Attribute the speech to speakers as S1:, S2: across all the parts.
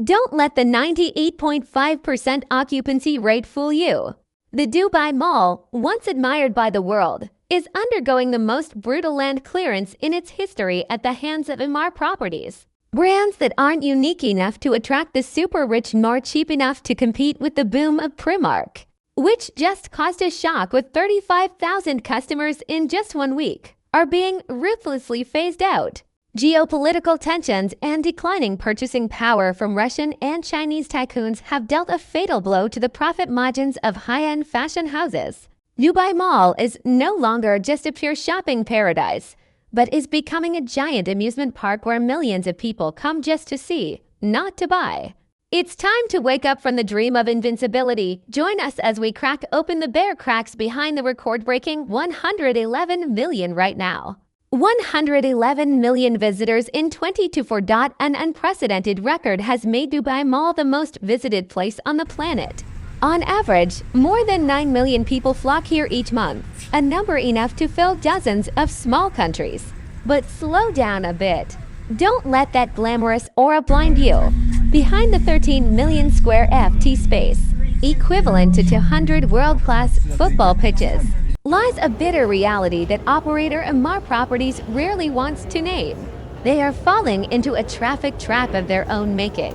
S1: Don't let the 98.5% occupancy rate fool you. The Dubai Mall, once admired by the world, is undergoing the most brutal land clearance in its history at the hands of Emaar Properties. Brands that aren't unique enough to attract the super rich nor cheap enough to compete with the boom of Primark, which just caused a shock with 35,000 customers in just 1 week, are being ruthlessly phased out. Geopolitical tensions and declining purchasing power from Russian and Chinese tycoons have dealt a fatal blow to the profit margins of high-end fashion houses. Dubai Mall is no longer just a pure shopping paradise, but is becoming a giant amusement park where millions of people come just to see, not to buy. It's time to wake up from the dream of invincibility. Join us as we crack open the bare cracks behind the record-breaking 111 million right now. 111 million visitors in 2024. An unprecedented record has made Dubai Mall the most visited place on the planet. On average, more than 9 million people flock here each month, a number enough to fill dozens of small countries. But slow down a bit. Don't let that glamorous aura blind you. Behind the 13 million square ft space, equivalent to 200 world-class football pitches, lies a bitter reality that operator Emaar Properties rarely wants to name. They are falling into a traffic trap of their own making.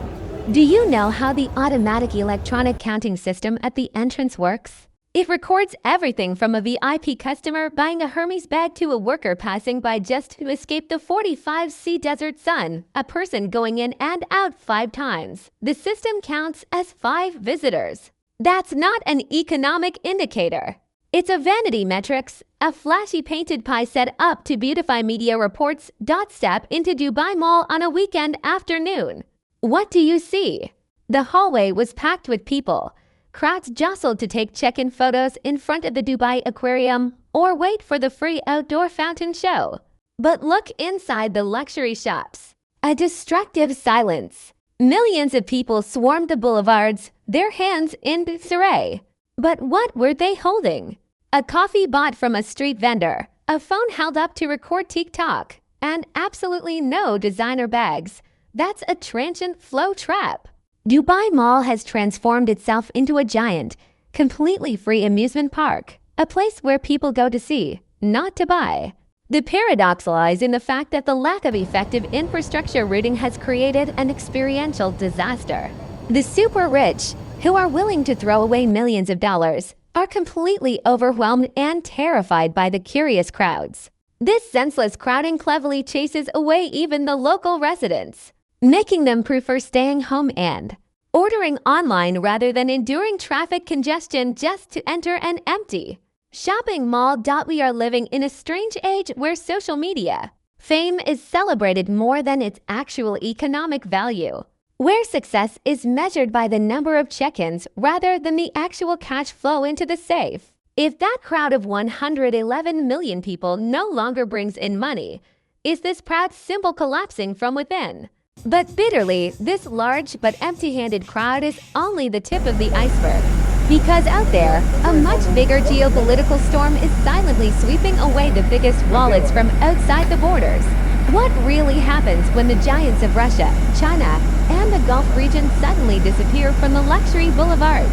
S1: Do you know how the automatic electronic counting system at the entrance works? It records everything from a VIP customer buying a Hermes bag to a worker passing by just to escape the 45°C desert sun, a person going in and out 5 times. The system counts as 5 visitors. That's not an economic indicator. It's a vanity metrics, a flashy painted pie set up to beautify media reports. Step into Dubai Mall on a weekend afternoon. What do you see? The hallway was packed with people. Crowds jostled to take check-in photos in front of the Dubai Aquarium or wait for the free outdoor fountain show. But look inside the luxury shops. A destructive silence. Millions of people swarmed the boulevards, their hands in disarray. But what were they holding? A coffee bought from a street vendor, a phone held up to record TikTok, and absolutely no designer bags. That's a transient flow trap. Dubai Mall has transformed itself into a giant, completely free amusement park, a place where people go to see, not to buy. The paradox lies in the fact that the lack of effective infrastructure routing has created an experiential disaster. The super rich, who are willing to throw away millions of dollars, are completely overwhelmed and terrified by the curious crowds. This senseless crowding cleverly chases away even the local residents, making them prefer staying home and ordering online rather than enduring traffic congestion just to enter an empty shopping mall. We are living in a strange age where social media fame is celebrated more than its actual economic value, where success is measured by the number of check-ins rather than the actual cash flow into the safe. If that crowd of 111 million people no longer brings in money, is this proud symbol collapsing from within? But bitterly, this large but empty-handed crowd is only the tip of the iceberg. Because out there, a much bigger geopolitical storm is silently sweeping away the biggest wallets from outside the borders. What really happens when the giants of Russia, China, and the Gulf region suddenly disappear from the luxury boulevards?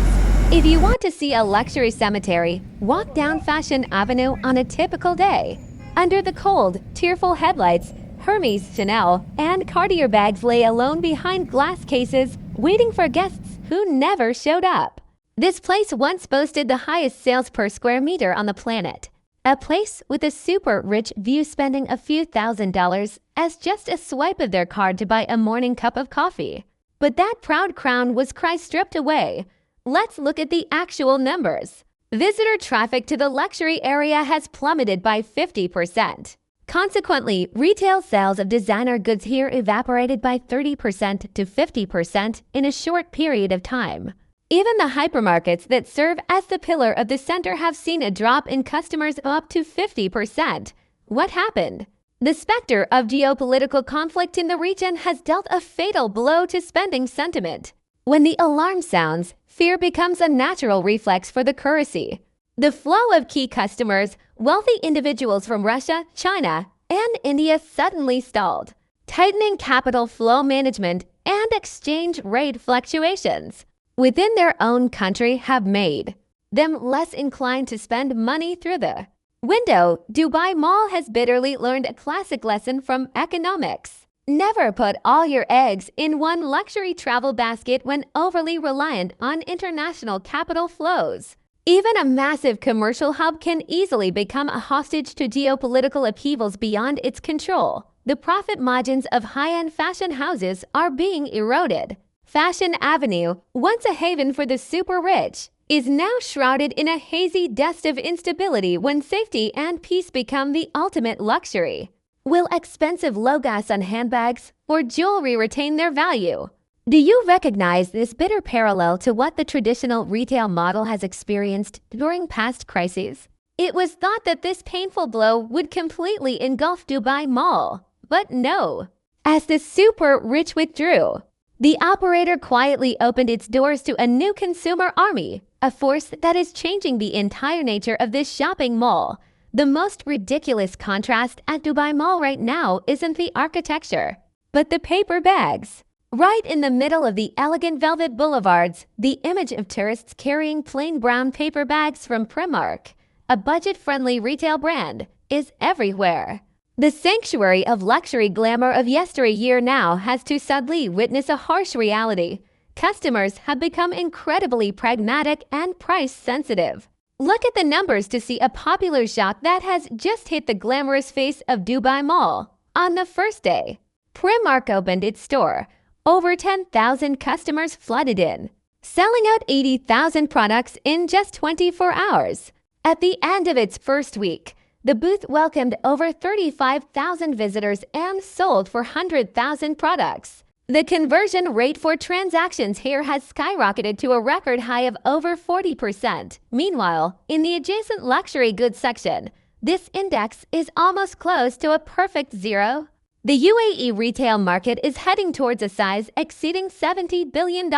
S1: If you want to see a luxury cemetery, walk down Fashion Avenue on a typical day. Under the cold, tearful headlights, Hermes, Chanel, and Cartier bags lay alone behind glass cases, waiting for guests who never showed up. This place once boasted the highest sales per square meter on the planet. A place with a super rich view spending a few $1,000s as just a swipe of their card to buy a morning cup of coffee. But that proud crown was stripped away. Let's look at the actual numbers. Visitor traffic to the luxury area has plummeted by 50%. Consequently, retail sales of designer goods here evaporated by 30% to 50% in a short period of time. Even the hypermarkets that serve as the pillar of the center have seen a drop in customers of up to 50%. What happened? The specter of geopolitical conflict in the region has dealt a fatal blow to spending sentiment. When the alarm sounds, fear becomes a natural reflex for the currency. The flow of key customers, wealthy individuals from Russia, China, and India suddenly stalled. tightening capital flow management, and exchange rate fluctuations within their own country have made them less inclined to spend money through the window. Dubai Mall has bitterly learned a classic lesson from economics. Never put all your eggs in one luxury travel basket when overly reliant on international capital flows. Even a massive commercial hub can easily become a hostage to geopolitical upheavals beyond its control. The profit margins of high-end fashion houses are being eroded. Fashion Avenue, once a haven for the super rich, is now shrouded in a hazy dust of instability when safety and peace become the ultimate luxury. Will expensive logos on handbags or jewelry retain their value? Do you recognize this bitter parallel to what the traditional retail model has experienced during past crises? It was thought that this painful blow would completely engulf Dubai Mall, but no. As the super rich withdrew, the operator quietly opened its doors to a new consumer army, a force that is changing the entire nature of this shopping mall. The most ridiculous contrast at Dubai Mall right now isn't the architecture, but the paper bags. Right in the middle of the elegant velvet boulevards, the image of tourists carrying plain brown paper bags from Primark, a budget-friendly retail brand, is everywhere. The sanctuary of luxury glamour of yesteryear now has to sadly witness a harsh reality. Customers have become incredibly pragmatic and price-sensitive. Look at the numbers to see a popular shop that has just hit the glamorous face of Dubai Mall. On the first day, Primark opened its store. Over 10,000 customers flooded in, selling out 80,000 products in just 24 hours. At the end of its first week, the booth welcomed over 35,000 visitors and sold for 100,000 products. The conversion rate for transactions here has skyrocketed to a record high of over 40%. Meanwhile, in the adjacent luxury goods section, this index is almost close to a perfect zero. The UAE retail market is heading towards a size exceeding $70 billion.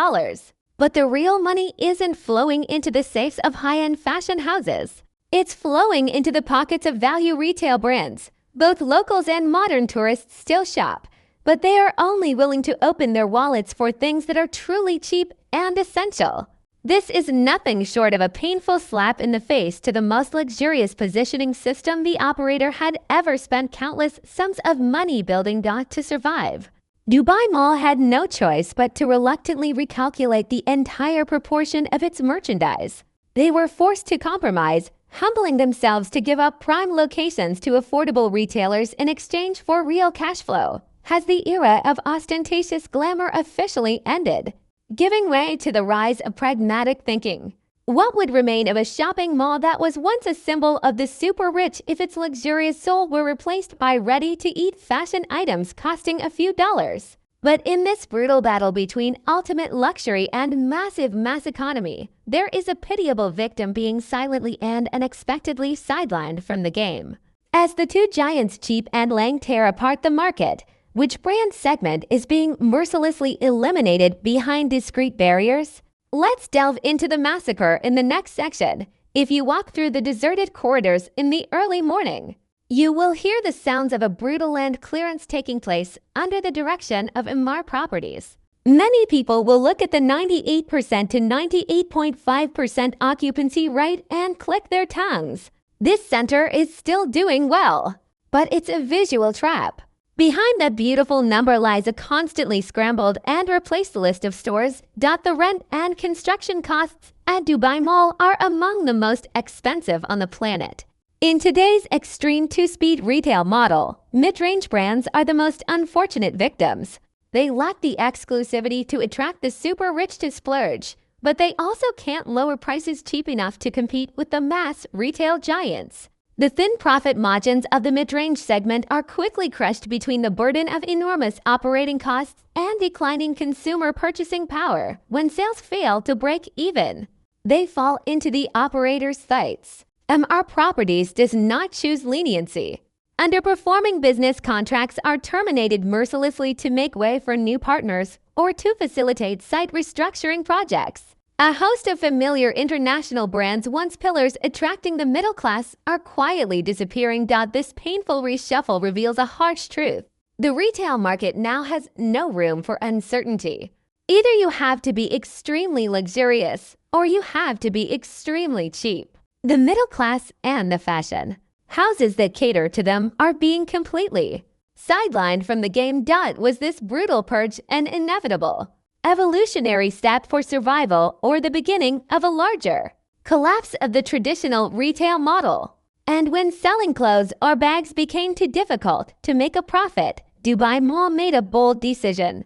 S1: But the real money isn't flowing into the safes of high-end fashion houses. It's flowing into the pockets of value retail brands. Both locals and modern tourists still shop, but they are only willing to open their wallets for things that are truly cheap and essential. This is nothing short of a painful slap in the face to the most luxurious positioning system the operator had ever spent countless sums of money building to survive. Dubai Mall had no choice but to reluctantly recalculate the entire proportion of its merchandise. They were forced to compromise, humbling themselves to give up prime locations to affordable retailers in exchange for real cash flow. Has the era of ostentatious glamour officially ended, giving way to the rise of pragmatic thinking? What would remain of a shopping mall that was once a symbol of the super rich if its luxurious soul were replaced by ready-to-eat fashion items costing a few dollars? But in this brutal battle between ultimate luxury and massive mass economy, there is a pitiable victim being silently and unexpectedly sidelined from the game. As the two giants Cheap and Lang tear apart the market, which brand segment is being mercilessly eliminated behind discrete barriers? Let's delve into the massacre in the next section. If you walk through the deserted corridors in the early morning, you will hear the sounds of a brutal land clearance taking place under the direction of Emaar Properties. Many people will look at the 98% to 98.5% occupancy rate and click their tongues. This center is still doing well, but it's a visual trap. Behind that beautiful number lies a constantly scrambled and replaced list of stores. The rent and construction costs at Dubai Mall are among the most expensive on the planet. In today's extreme two-speed retail model, mid-range brands are the most unfortunate victims. They lack the exclusivity to attract the super rich to splurge, but they also can't lower prices cheap enough to compete with the mass retail giants. The thin profit margins of the mid-range segment are quickly crushed between the burden of enormous operating costs and declining consumer purchasing power. When sales fail to break even, they fall into the operator's sights. Emaar Properties does not choose leniency. Underperforming business contracts are terminated mercilessly to make way for new partners or to facilitate site restructuring projects. A host of familiar international brands, once pillars attracting the middle class, are quietly disappearing. This painful reshuffle reveals a harsh truth. The retail market now has no room for uncertainty. Either you have to be extremely luxurious or you have to be extremely cheap. The middle class and the fashion houses that cater to them are being completely sidelined from the game. Was this brutal purge an inevitable evolutionary step for survival or the beginning of a larger collapse of the traditional retail model? And when selling clothes or bags became too difficult to make a profit, Dubai Mall made a bold decision.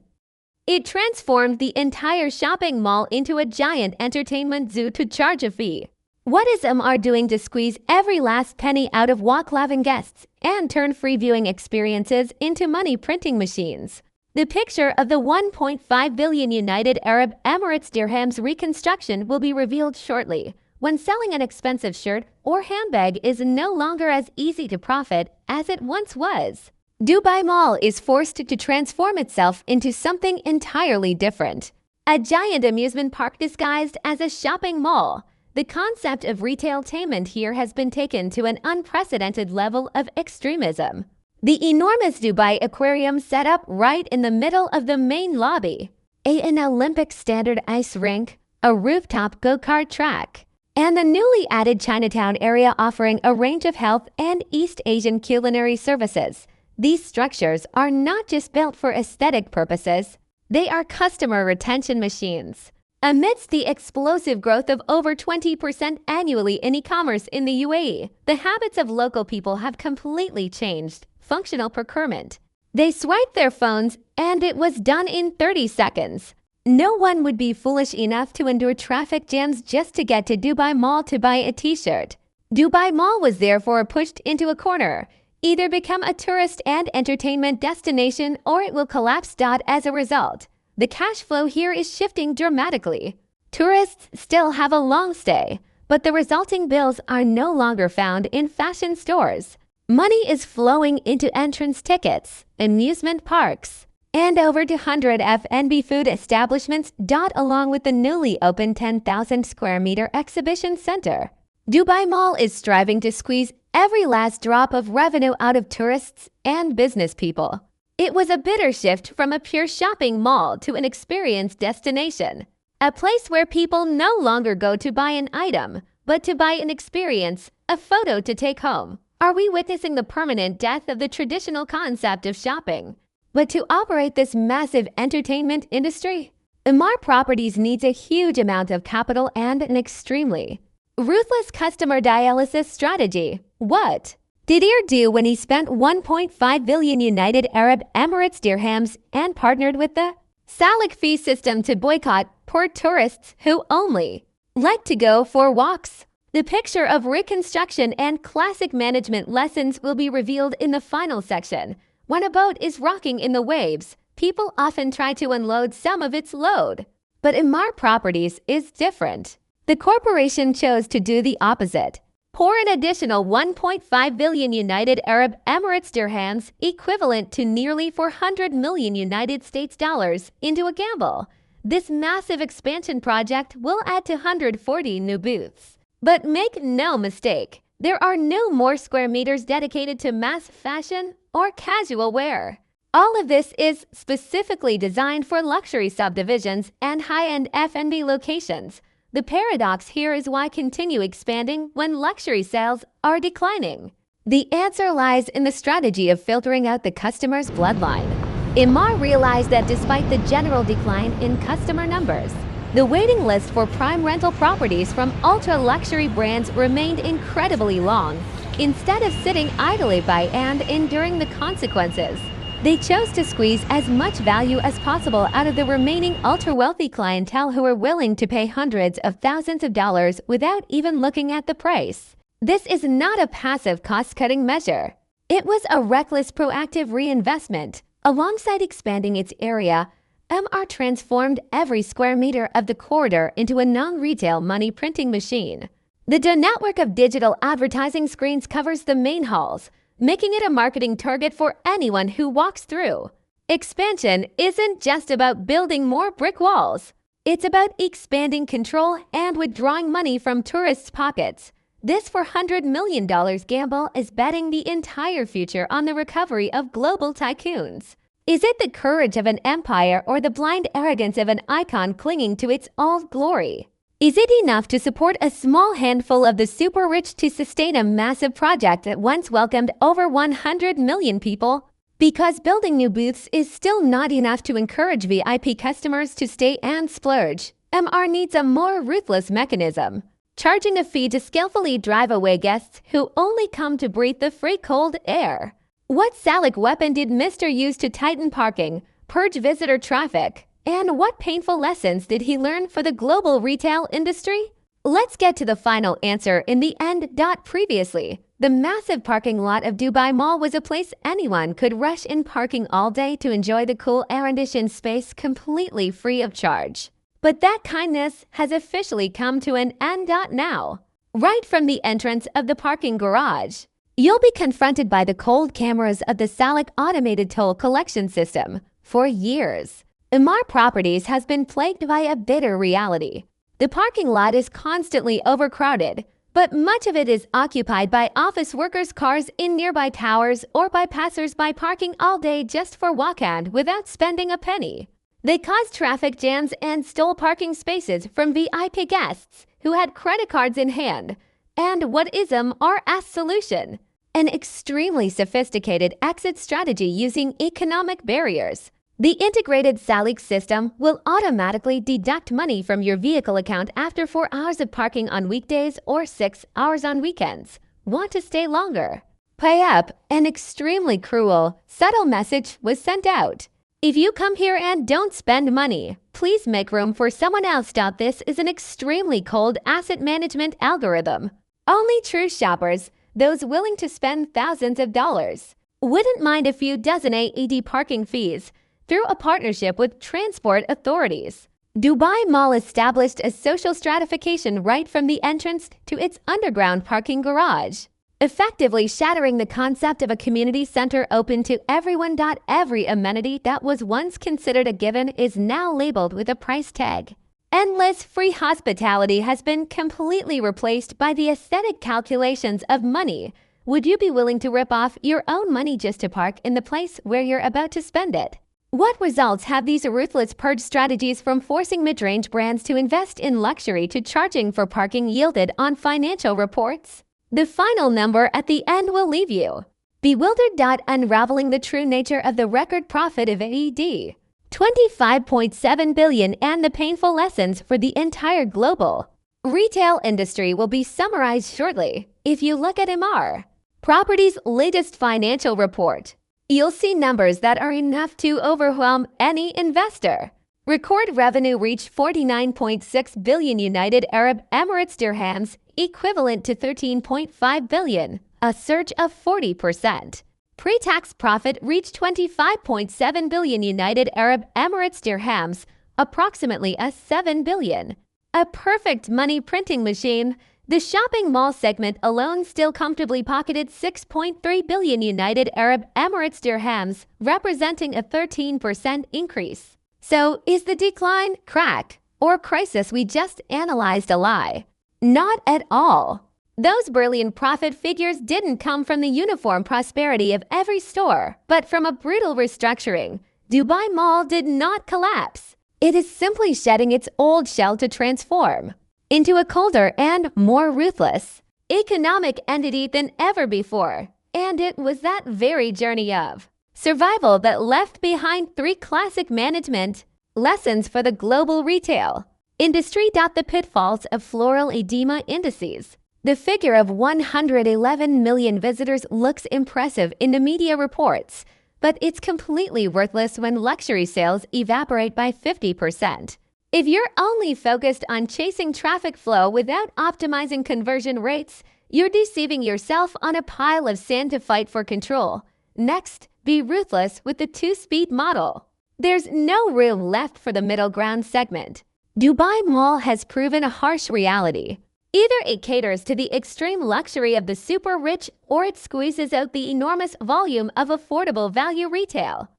S1: It transformed the entire shopping mall into a giant entertainment zoo to charge a fee. What is MR doing to squeeze every last penny out of walk-loving guests and turn free viewing experiences into money printing machines? The picture of the 1.5 billion United Arab Emirates dirhams reconstruction will be revealed shortly, when selling an expensive shirt or handbag is no longer as easy to profit as it once was. Dubai Mall is forced to transform itself into something entirely different. A giant amusement park disguised as a shopping mall. The concept of retailtainment here has been taken to an unprecedented level of extremism. The enormous Dubai Aquarium set up right in the middle of the main lobby. An Olympic standard ice rink, a rooftop go-kart track, and the newly added Chinatown area offering a range of health and East Asian culinary services. These structures are not just built for aesthetic purposes, they are customer retention machines. Amidst the explosive growth of over 20% annually in e-commerce in the UAE, the habits of local people have completely changed. Functional procurement. They swiped their phones and it was done in 30 seconds. No one would be foolish enough to endure traffic jams just to get to Dubai Mall to buy a t-shirt. Dubai Mall was therefore pushed into a corner. Either become a tourist and entertainment destination or it will collapse. As a result, the cash flow here is shifting dramatically. Tourists still have a long stay, but the resulting bills are no longer found in fashion stores. Money is flowing into entrance tickets, amusement parks, and over 200 F&B food establishments. Along with the newly opened 10,000 square meter exhibition center. Dubai Mall is striving to squeeze every last drop of revenue out of tourists and business people. It was a bitter shift from a pure shopping mall to an experience destination, a place where people no longer go to buy an item, but to buy an experience, a photo to take home. Are we witnessing the permanent death of the traditional concept of shopping? But to operate this massive entertainment industry, Emaar Properties needs a huge amount of capital and an extremely ruthless customer dialysis strategy. What did Ear do when he spent 1.5 billion United Arab Emirates dirhams and partnered with the Salik fee system to boycott poor tourists who only like to go for walks? The picture of reconstruction and classic management lessons will be revealed in the final section. When a boat is rocking in the waves, people often try to unload some of its load. But Emaar Properties is different. The corporation chose to do the opposite. Pour an additional 1.5 billion United Arab Emirates dirhams, equivalent to nearly 400 million United States dollars, into a gamble. This massive expansion project will add 240 new booths. But make no mistake, there are no more square meters dedicated to mass fashion or casual wear. All of this is specifically designed for luxury subdivisions and high-end F&B locations. The paradox here is why continue expanding when luxury sales are declining. The answer lies in the strategy of filtering out the customer's bloodline. Emaar realized that despite the general decline in customer numbers, the waiting list for prime rental properties from ultra-luxury brands remained incredibly long. Instead of sitting idly by and enduring the consequences, they chose to squeeze as much value as possible out of the remaining ultra-wealthy clientele who were willing to pay hundreds of thousands of dollars without even looking at the price. This is not a passive cost-cutting measure. It was a reckless, proactive reinvestment. Alongside expanding its area, Emaar transformed every square meter of the corridor into a non-retail money printing machine. The network of digital advertising screens covers the main halls, making it a marketing target for anyone who walks through. Expansion isn't just about building more brick walls. It's about expanding control and withdrawing money from tourists' pockets. This $400 million gamble is betting the entire future on the recovery of global tycoons. Is it the courage of an empire or the blind arrogance of an icon clinging to its old glory? Is it enough to support a small handful of the super rich to sustain a massive project that once welcomed over 100 million people? Because building new booths is still not enough to encourage VIP customers to stay and splurge, MR needs a more ruthless mechanism, charging a fee to skillfully drive away guests who only come to breathe the free cold air. What Salic weapon did Mr. use to tighten parking, purge visitor traffic? And what painful lessons did he learn for the global retail industry? Let's get to the final answer in the end. Previously, the massive parking lot of Dubai Mall was a place anyone could rush in parking all day to enjoy the cool air-conditioned space completely free of charge. But that kindness has officially come to an end. Now, right from the entrance of the parking garage, you'll be confronted by the cold cameras of the Salic automated toll collection system. For years, Emaar Properties has been plagued by a bitter reality. The parking lot is constantly overcrowded, but much of it is occupied by office workers' cars in nearby towers or by passers-by parking all day just for walk-in without spending a penny. They caused traffic jams and stole parking spaces from VIP guests who had credit cards in hand. And what is MR's solution? An extremely sophisticated exit strategy using economic barriers. The integrated Salic system will automatically deduct money from your vehicle account after 4 hours of parking on weekdays or 6 hours on weekends. Want to stay longer? Pay up. An extremely cruel, subtle message was sent out. If you come here and don't spend money, please make room for someone else. This is an extremely cold asset management algorithm. Only true shoppers, those willing to spend thousands of dollars, wouldn't mind a few dozen AED parking fees through a partnership with transport authorities. Dubai Mall established a social stratification right from the entrance to its underground parking garage, effectively shattering the concept of a community center open to everyone. Every amenity that was once considered a given is now labeled with a price tag. Endless free hospitality has been completely replaced by the aesthetic calculations of money. Would you be willing to rip off your own money just to park in the place where you're about to spend it? What results have these ruthless purge strategies from forcing mid-range brands to invest in luxury to charging for parking yielded on financial reports? The final number at the end will leave you bewildered. Unraveling the true nature of the record profit of AED, 25.7 billion, and the painful lessons for the entire global retail industry will be summarized shortly. If you look at Emaar Properties' latest financial report, you'll see numbers that are enough to overwhelm any investor. Record revenue reached 49.6 billion United Arab Emirates dirhams, equivalent to 13.5 billion, a surge of 40%. Pre-tax profit reached 25.7 billion United Arab Emirates dirhams, approximately a 7 billion. A perfect money printing machine. The shopping mall segment alone still comfortably pocketed 6.3 billion United Arab Emirates dirhams, representing a 13% increase. So, is the decline, crack, or crisis we just analyzed a lie? Not at all. Those brilliant profit figures didn't come from the uniform prosperity of every store, but from a brutal restructuring. Dubai Mall did not collapse. It is simply shedding its old shell to transform into a colder and more ruthless economic entity than ever before. And it was that very journey of survival that left behind 3 classic management lessons for the global retail industry. The pitfalls of floral edema indices. The figure of 111 million visitors looks impressive in the media reports, but it's completely worthless when luxury sales evaporate by 50%. If you're only focused on chasing traffic flow without optimizing conversion rates, you're deceiving yourself on a pile of sand to fight for control. Next, be ruthless with the 2-speed model. There's no room left for the middle ground segment. Dubai Mall has proven a harsh reality. Either it caters to the extreme luxury of the super rich, or it squeezes out the enormous volume of affordable value retail.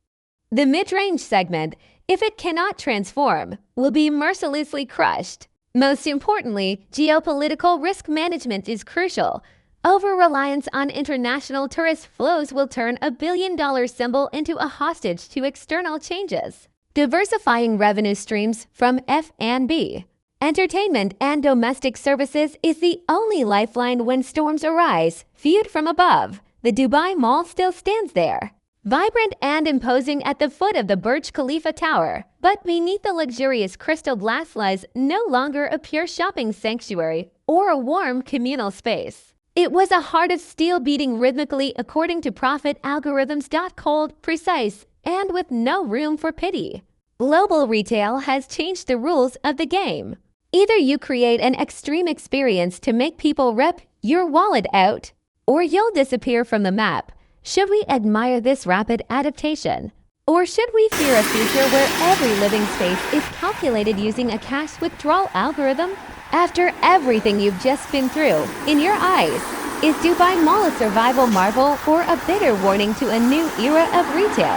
S1: The mid-range segment, if it cannot transform, will be mercilessly crushed. Most importantly, geopolitical risk management is crucial. Over-reliance on international tourist flows will turn a billion-dollar symbol into a hostage to external changes. Diversifying revenue streams from F&B. Entertainment and domestic services is the only lifeline when storms arise. Viewed from above, the Dubai Mall still stands there, vibrant and imposing at the foot of the Burj Khalifa Tower. But beneath the luxurious crystal glass lies no longer a pure shopping sanctuary or a warm communal space. It was a heart of steel beating rhythmically according to profit algorithms. Cold, precise, and with no room for pity. Global retail has changed the rules of the game. Either you create an extreme experience to make people rip your wallet out, or you'll disappear from the map. Should we admire this rapid adaptation? Or should we fear a future where every living space is calculated using a cash withdrawal algorithm? After everything you've just been through, in your eyes, is Dubai Mall a survival marvel or a bitter warning to a new era of retail?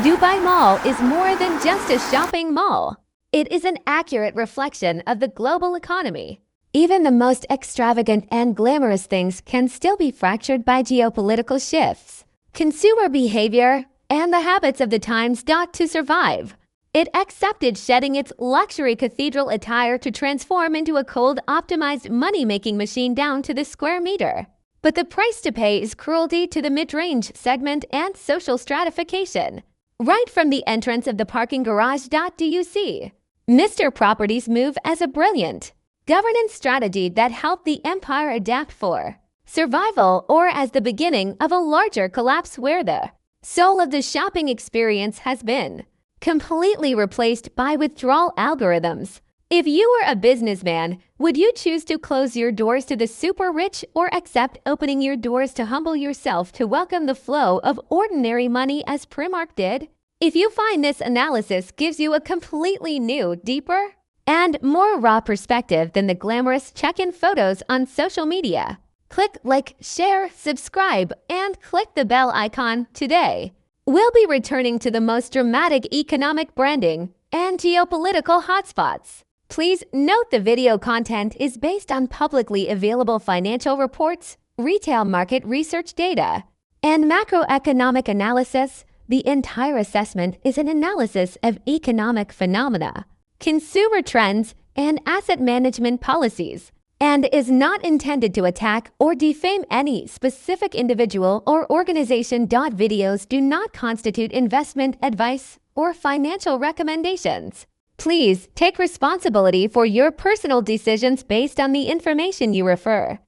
S1: Dubai Mall is more than just a shopping mall. It is an accurate reflection of the global economy. Even the most extravagant and glamorous things can still be fractured by geopolitical shifts, consumer behavior, and the habits of the times. To survive, it accepted shedding its luxury cathedral attire to transform into a cold, optimized money-making machine down to the square meter. But the price to pay is cruelty to the mid-range segment and social stratification. Right from the entrance of the parking garage. Do you see Mr. Properties move as a brilliant governance strategy that helped the empire adapt for survival, or as the beginning of a larger collapse where the soul of the shopping experience has been completely replaced by withdrawal algorithms? If you were a businessman, would you choose to close your doors to the super rich or accept opening your doors to humble yourself to welcome the flow of ordinary money as Primark did? If you find this analysis gives you a completely new, deeper, and more raw perspective than the glamorous check-in photos on social media, click like, share, subscribe, and click the bell icon today. We'll be returning to the most dramatic economic branding and geopolitical hotspots. Please note the video content is based on publicly available financial reports, retail market research data, and macroeconomic analysis. The entire assessment is an analysis of economic phenomena, consumer trends, and asset management policies, and is not intended to attack or defame any specific individual or organization. Videos do not constitute investment advice or financial recommendations. Please take responsibility for your personal decisions based on the information you refer.